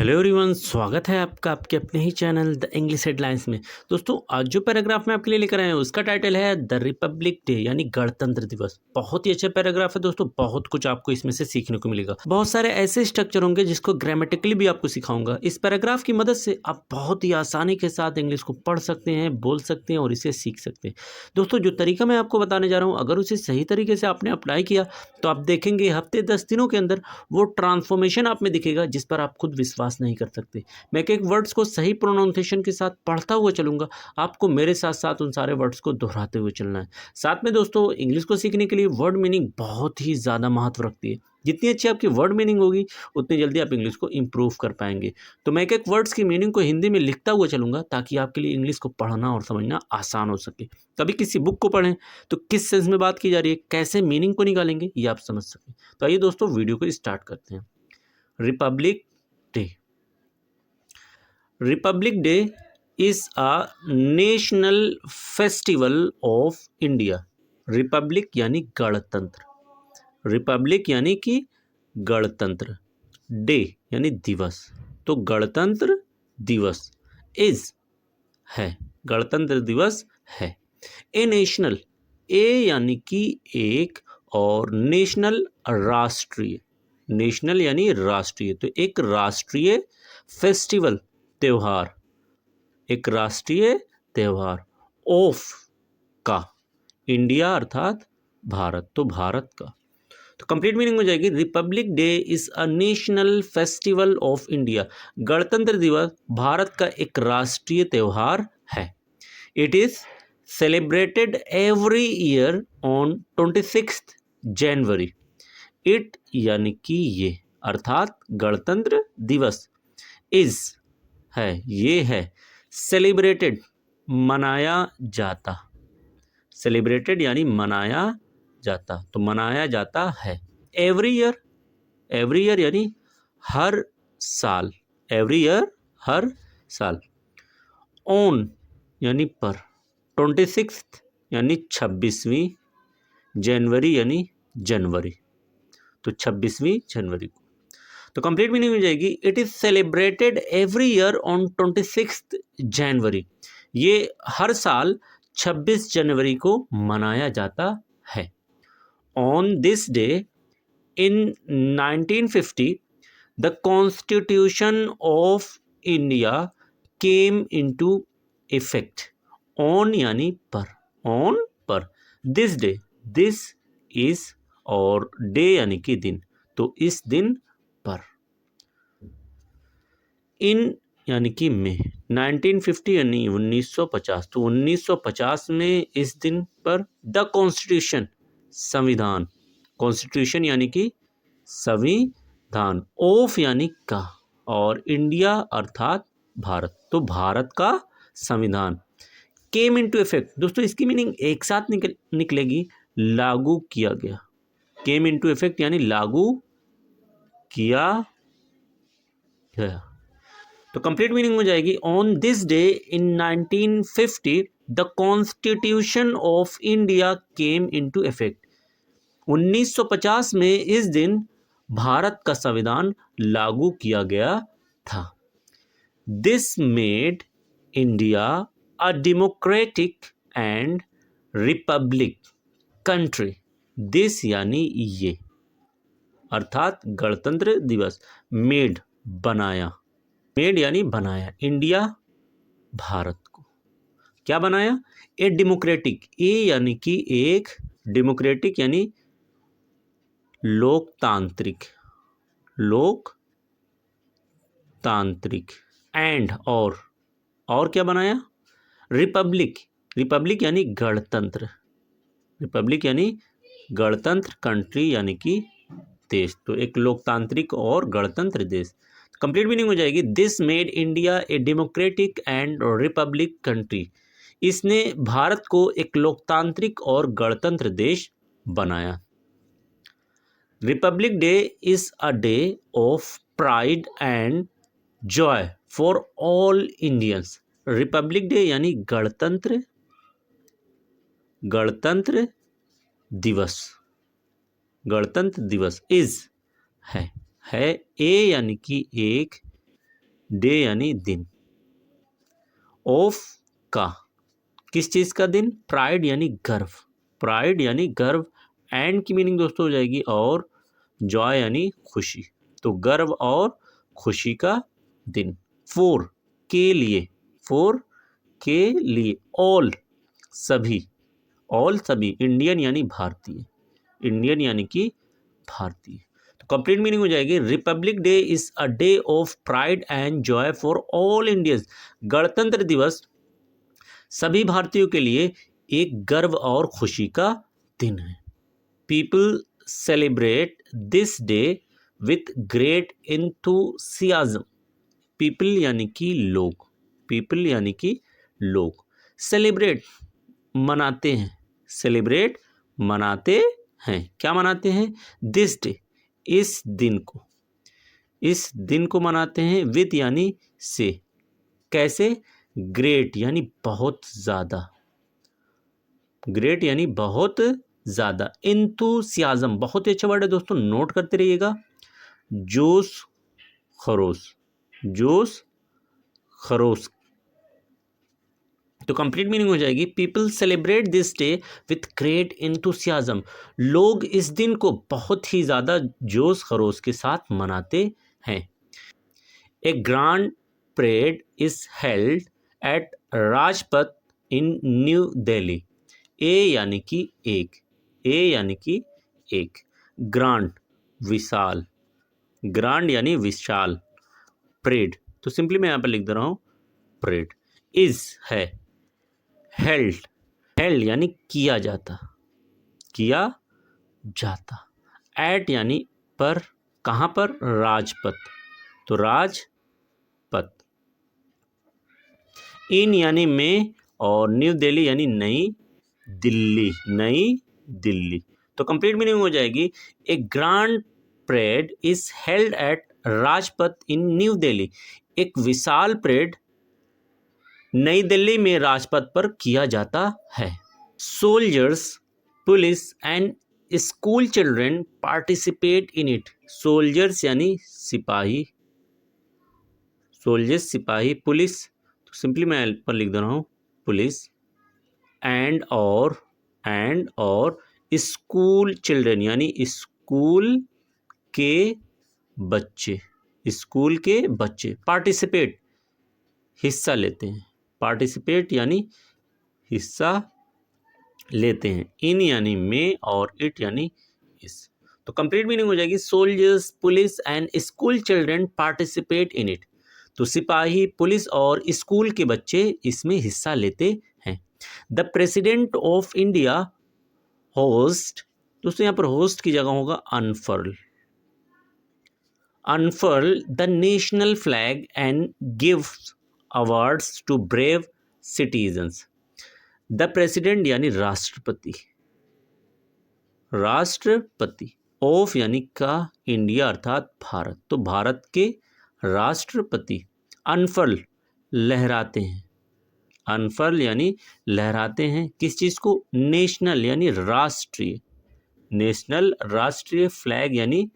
Hello everyone, स्वागत है आपका आपके अपने ही चैनल द इंग्लिश हेडलाइंस में। दोस्तों, आज जो पैराग्राफ मैं आपके लिए लेकर आया हूँ उसका टाइटल है द रिपब्लिक डे यानी गणतंत्र दिवस। बहुत ही अच्छा पैराग्राफ है दोस्तों, बहुत कुछ आपको इसमें से सीखने को मिलेगा। बहुत सारे ऐसे स्ट्रक्चर होंगे जिसको ग्रामेटिकली भी आपको सिखाऊंगा। इस पैराग्राफ की मदद से आप बहुत ही आसानी के साथ इंग्लिश को पढ़ सकते हैं, बोल सकते हैं और इसे सीख सकते हैं। दोस्तों, जो तरीका मैं आपको बताने जा रहा हूँ, अगर उसे सही तरीके से आपने अप्लाई किया तो आप देखेंगे हफ्ते 10 दिनों के अंदर वो ट्रांसफॉर्मेशन आप में दिखेगा जिस पर आप खुद विश्वास नहीं कर सकते। मैं एक एक वर्ड्स को सही प्रोनाउंसिएशन के साथ पढ़ता हुआ चलूंगा, आपको मेरे साथ साथ उन सारे वर्ड्स को दोहराते हुए चलना है। साथ में दोस्तों, इंग्लिश को सीखने के लिए वर्ड मीनिंग बहुत ही ज़्यादा महत्व रखती है। जितनी अच्छी आपकी वर्ड मीनिंग होगी उतनी जल्दी आप इंग्लिश को इंप्रूव कर पाएंगे। तो मैं एक एक वर्ड्स की मीनिंग को हिंदी में लिखता हुआ चलूंगा ताकि आपके लिए इंग्लिश को पढ़ना और समझना आसान हो सके। कभी किसी बुक को पढ़ें तो किस सेंस में बात की जा रही है, कैसे मीनिंग को निकालेंगे, ये आप समझ सकें। तो आइए दोस्तों, वीडियो को स्टार्ट करते हैं। Republic day. Republic day is a national festival of India। Republic यानी गणतंत्र, रिपब्लिक यानी कि गणतंत्र, डे यानी दिवस। तो गणतंत्र दिवस इज है, गणतंत्र दिवस है। ए नेशनल, ए यानी कि एक और नेशनल राष्ट्रीय, नेशनल यानी राष्ट्रीय। तो एक राष्ट्रीय फेस्टिवल, त्योहार, एक राष्ट्रीय त्योहार ऑफ का, इंडिया अर्थात भारत, तो भारत का। तो कंप्लीट मीनिंग हो जाएगी Republic day is a national festival of India. गणतंत्र दिवस भारत का एक राष्ट्रीय त्योहार है। It is celebrated every year on 26 January. It यानी कि ये, अर्थात गणतंत्र दिवस, इज है, ये है, सेलिब्रेटेड मनाया जाता, सेलिब्रेटेड यानी मनाया जाता, तो मनाया जाता है। एवरी ईयर, एवरी ईयर यानी हर साल, एवरी ईयर हर साल। ऑन यानी पर, 26 यानी 26वीं, जनवरी यानी जनवरी, तो 26वीं जनवरी को। तो कंप्लीट मीनिंग हो जाएगी it is celebrated every year on 26 जनवरी। ये हर साल 26 जनवरी को मनाया जाता है। On this day in 1950 the constitution of India came into effect. On यानी पर, ऑन पर, दिस डे, दिस इज और डे यानी कि दिन, तो इस दिन पर। इन यानी कि में, 1950 यानी 1950, तो 1950 में इस दिन पर द कॉन्स्टिट्यूशन, संविधान, कॉन्स्टिट्यूशन यानी कि संविधान, ऑफ यानी का, और इंडिया अर्थात भारत, तो भारत का संविधान। केम इनटू इफेक्ट, दोस्तों इसकी मीनिंग एक साथ निकलेगी, लागू किया गया। केम इनटू इफेक्ट यानी लागू किया गया। तो कंप्लीट मीनिंग हो जाएगी on this day in 1950 the constitution of India came into effect. 1950 में इस दिन भारत का संविधान लागू किया गया था। This made India a democratic and Republic country. This यानी ये, अर्थात गणतंत्र दिवस, मेड बनाया, मेड यानी बनाया, इंडिया भारत को क्या बनाया, ए डेमोक्रेटिक, ए यानी कि एक, डेमोक्रेटिक यानी लोकतांत्रिक, लोकतांत्रिक, एंड और क्या बनाया, रिपब्लिक, रिपब्लिक यानी गणतंत्र, रिपब्लिक यानी गणतंत्र, कंट्री यानी कि देश, तो एक लोकतांत्रिक और गणतंत्र देश। कंप्लीट मीनिंग हो जाएगी this made India a democratic and Republic country. इसने भारत को एक लोकतांत्रिक और गणतंत्र देश बनाया। Republic day is a day of pride and Joy for all Indians. Republic day यानी गणतंत्र, गणतंत्र दिवस, गणतंत्र दिवस इज है, ए यानी कि एक, डे यानी दिन, ऑफ का, किस चीज़ का दिन, प्राइड यानी गर्व, प्राइड यानी गर्व, एंड की मीनिंग दोस्तों हो जाएगी और, जॉय यानी खुशी, तो गर्व और खुशी का दिन। फोर के लिए, फोर के लिए, ऑल सभी, ऑल सभी, इंडियन यानी भारतीय, इंडियन यानी कि भारतीय। तो कंप्लीट मीनिंग हो जाएगी Republic day is a day of pride and Joy for all Indians. गणतंत्र दिवस सभी भारतीयों के लिए एक गर्व और खुशी का दिन है। People celebrate this day with great enthusiasm। People यानी कि लोग, पीपल यानी कि लोग, सेलिब्रेट मनाते हैं, सेलिब्रेट मनाते हैं, क्या मनाते हैं, दिस डे इस दिन को, इस दिन को मनाते हैं, विद यानी से, कैसे, ग्रेट यानी बहुत ज़्यादा, ग्रेट यानी बहुत ज़्यादा, इंथुसियाज्म बहुत ही अच्छा वर्ड है दोस्तों, नोट करते रहिएगा, जोश खरोश, जोश खरोश। तो कंप्लीट मीनिंग हो जाएगी people celebrate this day with great enthusiasm. लोग इस दिन को बहुत ही ज़्यादा जोश खरोश के साथ मनाते हैं। A grand parade is held at Rajpath in New Delhi. A यानी कि एक, ए यानी कि एक, ग्रांड विशाल, ग्रांड यानी विशाल, परेड तो सिंपली मैं यहाँ पर लिख दे रहा हूँ परेड, इज है, हेल्ड, हेल्ड यानी किया जाता, किया जाता, एट यानी पर, कहाँ पर, राजपथ, तो राजपथ, इन यानी में, और न्यू दिल्ली यानी नई दिल्ली, नई दिल्ली। तो कंप्लीट मीनिंग हो जाएगी a grand parade is held at Rajpath in New Delhi. एक विशाल परेड नई दिल्ली में राजपथ पर किया जाता है। Soldiers, police and school children participate in it. Soldiers यानी सिपाही, सोल्जर्स सिपाही, पुलिस तो सिंपली मैं पर लिख दे रहा हूँ पुलिस, एंड और स्कूल चिल्ड्रेन यानी स्कूल के बच्चे, स्कूल के बच्चे, पार्टिसिपेट हिस्सा लेते हैं, पार्टिसिपेट यानी हिस्सा लेते हैं, इन यानी में और इट यानी इस। तो कंप्लीट मीनिंग हो जाएगी soldiers, police and school children participate in it. तो सिपाही, पुलिस और स्कूल के बच्चे इसमें हिस्सा लेते हैं। The president of India host, दोस्तों यहाँ पर होस्ट की जगह होगा unfurl, unfurl the national flag and gives awards to brave citizens. The president यानी राष्ट्रपति, राष्ट्रपति, ऑफ यानी का, इंडिया अर्थात भारत, तो भारत के राष्ट्रपति, अनफर्ल लहराते हैं, अनफर्ल यानी लहराते हैं, किस चीज़ को, नेशनल यानी राष्ट्रीय, नेशनल राष्ट्रीय, फ्लैग यानी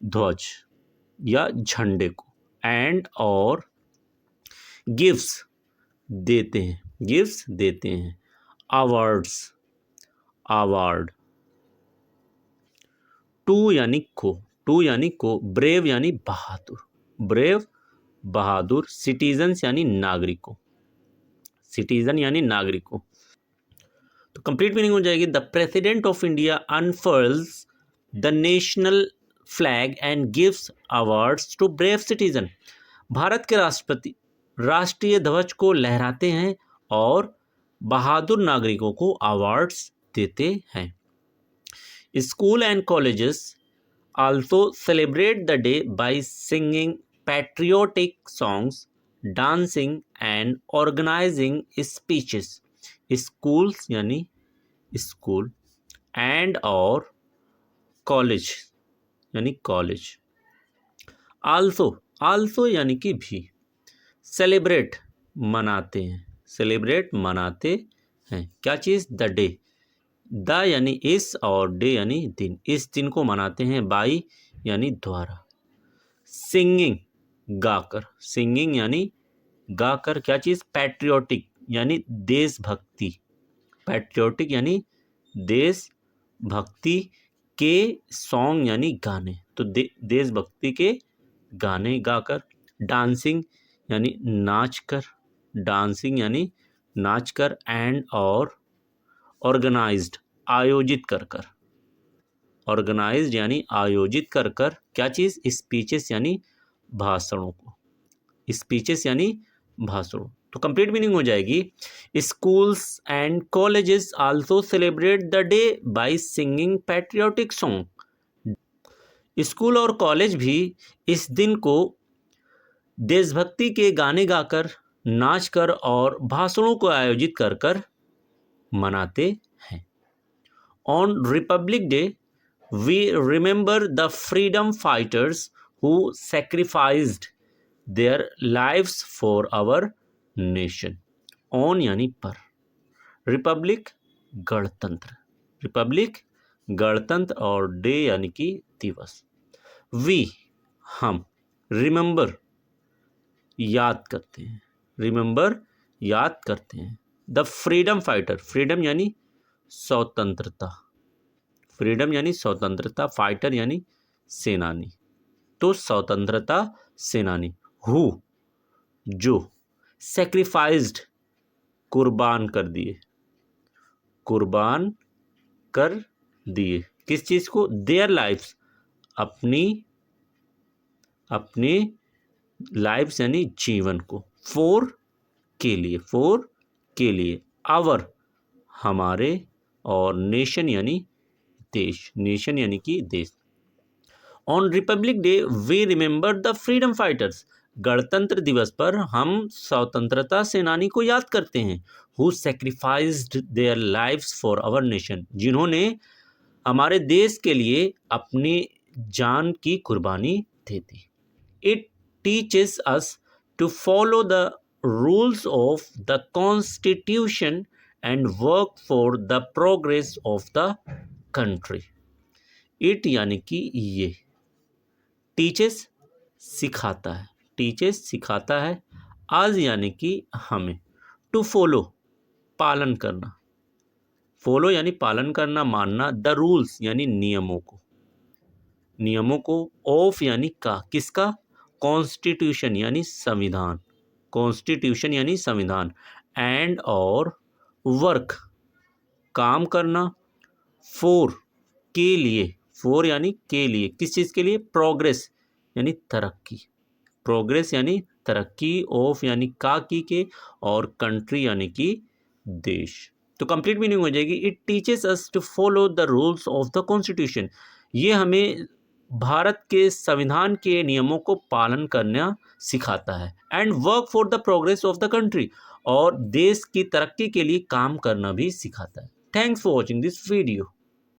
ध्वज या झंडे को, एंड और गिव्स देते हैं, गिव्स देते हैं, अवार्ड्स, अवार्ड, टू यानी को, टू यानी को, ब्रेव यानी बहादुर, ब्रेव बहादुर, सिटीजन्स यानी नागरिकों, सिटीजन यानी नागरिकों। तो कंप्लीट मीनिंग हो जाएगी the president of India unfurls the national flag and gives awards to brave citizen. Bharat के राष्ट्रपति राष्ट्रीय ध्वज को लहराते हैं और बहादुर नागरिकों को अवार्ड्स देते हैं। School and colleges also celebrate the day by singing patriotic songs, dancing and organizing speeches. Schools यानी स्कूल, एंड और कॉलेज यानी कॉलेज, आल्सो, आल्सो यानी कि भी, सेलिब्रेट मनाते हैं, सेलिब्रेट मनाते हैं, क्या चीज़, द डे, द यानी इस और डे यानी दिन, इस दिन को मनाते हैं, बाई यानी द्वारा, सिंगिंग गाकर, सिंगिंग यानी गाकर, क्या चीज़, पैट्रियोटिक यानी देशभक्ति, पैट्रियोटिक यानी देशभक्ति के सॉन्ग यानी गाने, तो देशभक्ति के गाने गाकर। डांसिंग यानी नाच कर, डांसिंग यानी नाच कर, एंड और ऑर्गेनाइज्ड आयोजित कर कर, ऑर्गेनाइज्ड यानी आयोजित कर कर, क्या चीज़, स्पीचेस यानी भाषणों को, स्पीचेस यानी भाषणों। तो कंप्लीट मीनिंग हो जाएगी, schools and colleges also celebrate the day by singing patriotic song. School और कॉलेज भी इस दिन को देशभक्ति के गाने गाकर, नाच कर और भाषणों को आयोजित कर कर मनाते हैं। On republic day we remember the freedom fighters who sacrificed their lives for our nation. On यानी पर, रिपब्लिक गणतंत्र, रिपब्लिक गणतंत्र, और डे यानी कि दिवस। वी हम, रिमेंबर याद करते हैं, रिमेंबर याद करते हैं, द फ्रीडम फाइटर, फ्रीडम यानी स्वतंत्रता, फ्रीडम यानी स्वतंत्रता, फाइटर यानी सेनानी, तो स्वतंत्रता सेनानी, हु जो, सैक्रिफाइस्ड कुर्बान कर दिए, कुर्बान कर दिए, किस चीज़ को, देयर लाइफ्स अपनी, अपने लाइफ्स यानी जीवन को, फॉर के लिए, फॉर के लिए, आवर हमारे, और नेशन यानी देश, नेशन यानी कि देश। On republic day we remember the freedom fighters, गणतंत्र दिवस पर हम स्वतंत्रता सेनानी को याद करते हैं, who sacrificed their lives for our nation, जिन्होंने हमारे देश के लिए अपनी जान की कुर्बानी दे दी। It teaches us to follow the rules of the constitution and work for the progress of the country. It यानी कि ये, टीचेस सिखाता है, टीचेस सिखाता है, आज यानी कि हमें, टू फॉलो पालन करना, फॉलो यानी पालन करना, मानना, द रूल्स यानी नियमों को, नियमों को, ऑफ यानी का, किसका, कॉन्स्टिट्यूशन यानी संविधान, कॉन्स्टिट्यूशन यानी संविधान, एंड और वर्क काम करना, फॉर के लिए, फॉर यानी के लिए, किस चीज़ के लिए, प्रोग्रेस यानी तरक्की, प्रोग्रेस यानी तरक्की, ऑफ यानी का की के, और कंट्री यानी कि देश। तो कंप्लीट मीनिंग हो जाएगी, it teaches us to follow the rules of the constitution, ये हमें भारत के संविधान के नियमों को पालन करना सिखाता है, and work for the progress of the country, और देश की तरक्की के लिए काम करना भी सिखाता है। Thanks for watching this video.